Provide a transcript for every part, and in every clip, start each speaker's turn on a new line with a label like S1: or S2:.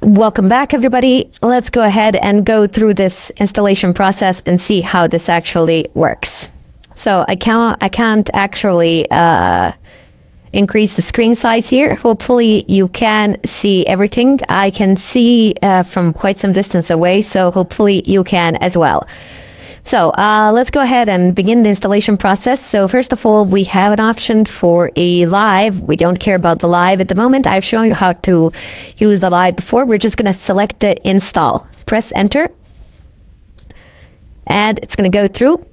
S1: Welcome back, everybody. Let's go ahead and go through this installation process and see how this actually works. So I can't actually increase the screen size here. Hopefully you can see everything. I can see from quite some distance away, so hopefully you can as well. So let's go ahead and begin the installation process. So first of all, we have an option for a live. We don't care about the live at the moment. I've shown you how to use the live before. We're just going to select the install. Press enter. And it's going to go through.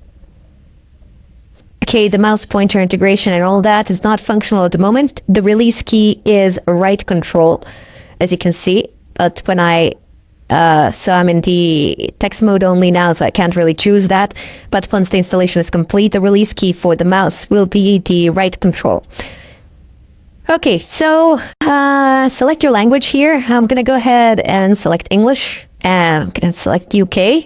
S1: Okay, the mouse pointer integration and all that is not functional at the moment. The release key is right control, as you can see. But when so I'm in the text mode only now, so I can't really choose that. But once the installation is complete, the release key for the mouse will be the right control. Okay, so select your language here. I'm going to go ahead and select English, and I'm going to select UK.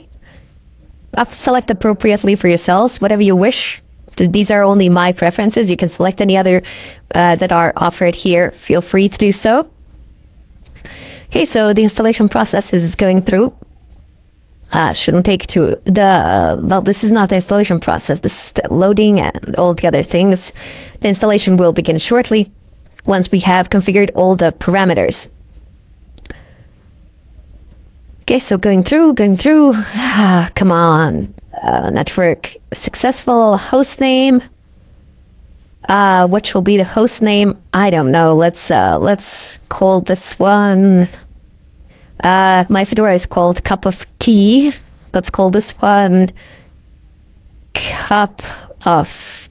S1: Select appropriately for yourselves, whatever you wish. These are only my preferences. You can select any other that are offered here. Feel free to do so. Okay, so the installation process is going through. Shouldn't take too well, this is not the installation process. This is the loading and all the other things. The installation will begin shortly once we have configured all the parameters. Okay, so going through. Come on. Network successful. Host name. What will be the host name? I don't know. Let's call this one. My Fedora is called Cup of Tea. Let's call this one Cup of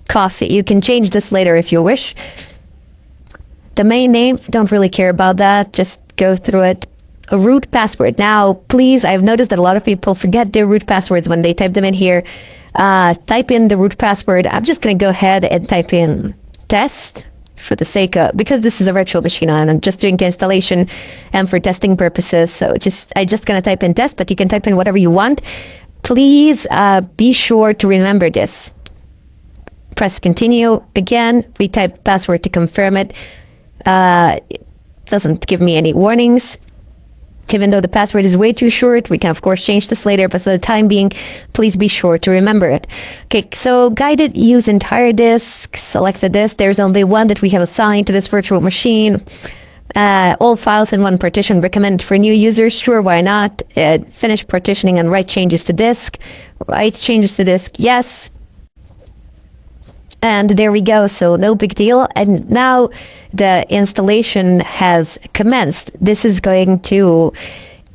S1: Coffee. You can change this later if you wish. The main name, don't really care about that. Just go through it. A root password. Now, please, I've noticed that a lot of people forget their root passwords when they type them in here. Type in the root password. I'm just going to go ahead and type in test for the sake of, because this is a virtual machine and I'm just doing the installation and for testing purposes. So I'm just going to type in test, but you can type in whatever you want. Please be sure to remember this. Press continue. Again, retype password to confirm it. It doesn't give me any warnings. Even though the password is way too short, we can of course change this later, but for the time being, please be sure to remember it. Okay, so guided use entire disk, select the disk. There's only one that we have assigned to this virtual machine. All files in one partition, recommended for new users. Sure, why not? Finish partitioning and write changes to disk. Write changes to disk, yes. And there we go, so no big deal. And now the installation has commenced. This is going to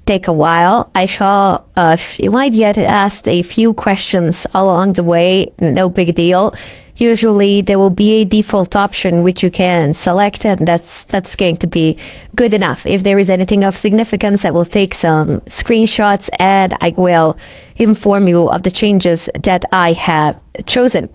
S1: take a while. You might get asked a few questions along the way, no big deal. Usually there will be a default option which you can select, and that's going to be good enough. If there is anything of significance, I will take some screenshots and I will inform you of the changes that I have chosen.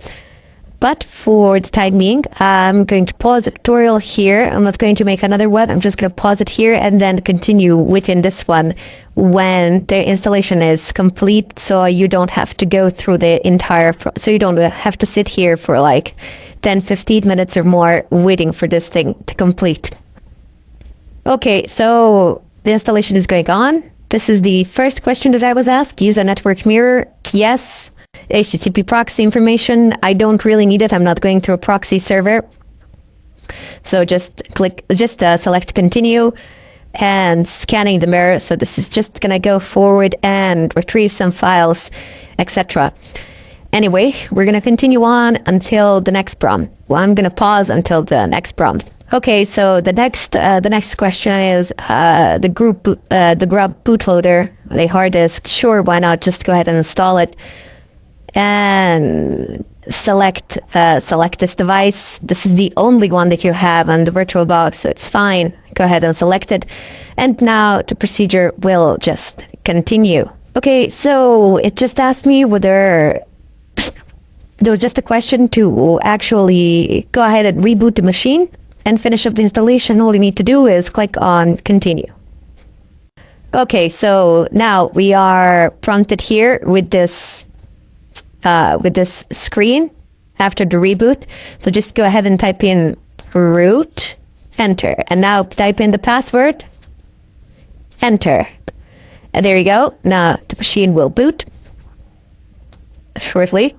S1: But for the time being, I'm going to pause the tutorial here. I'm not going to make another one. I'm just going to pause it here and then continue within this one when the installation is complete, so you don't have to go through the entire so you don't have to sit here for like 10-15 minutes or more waiting for this thing to complete. Okay, so the installation is going on. This is the first question that I was asked. Use a network mirror. Yes. HTTP proxy information, I don't really need it. I'm not going through a proxy server. So just select continue and scanning the mirror. So this is just going to go forward and retrieve some files, etc. Anyway, we're going to continue on until the next prompt. Well, I'm going to pause until the next prompt. Okay, so the next question is the grub bootloader, the hard disk. Sure, why not? Just go ahead and install it. And select this device. This is the only one that you have on the VirtualBox, so it's fine. Go ahead and select it. And now the procedure will just continue. Okay, so it just asked me whether there was just a question to actually go ahead and reboot the machine and finish up the installation. All you need to do is click on continue. Okay, so now we are prompted here with this screen after the reboot. So just go ahead and type in root enter. And now type in the password, enter. And there you go. Now the machine will boot shortly.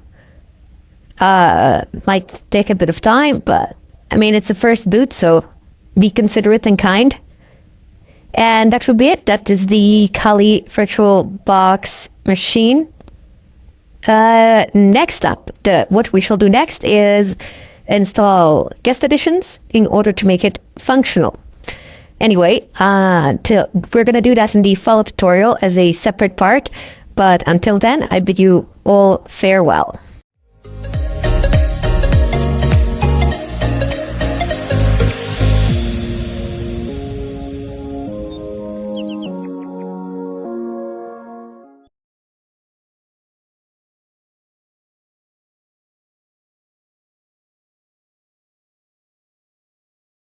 S1: Might take a bit of time, but I mean, it's the first boot, so be considerate and kind. And that should be it. That is the Kali VirtualBox machine. Next up, what we shall do next is install guest editions in order to make it functional. Anyway, we're going to do that in the follow-up tutorial as a separate part. But until then, I bid you all farewell.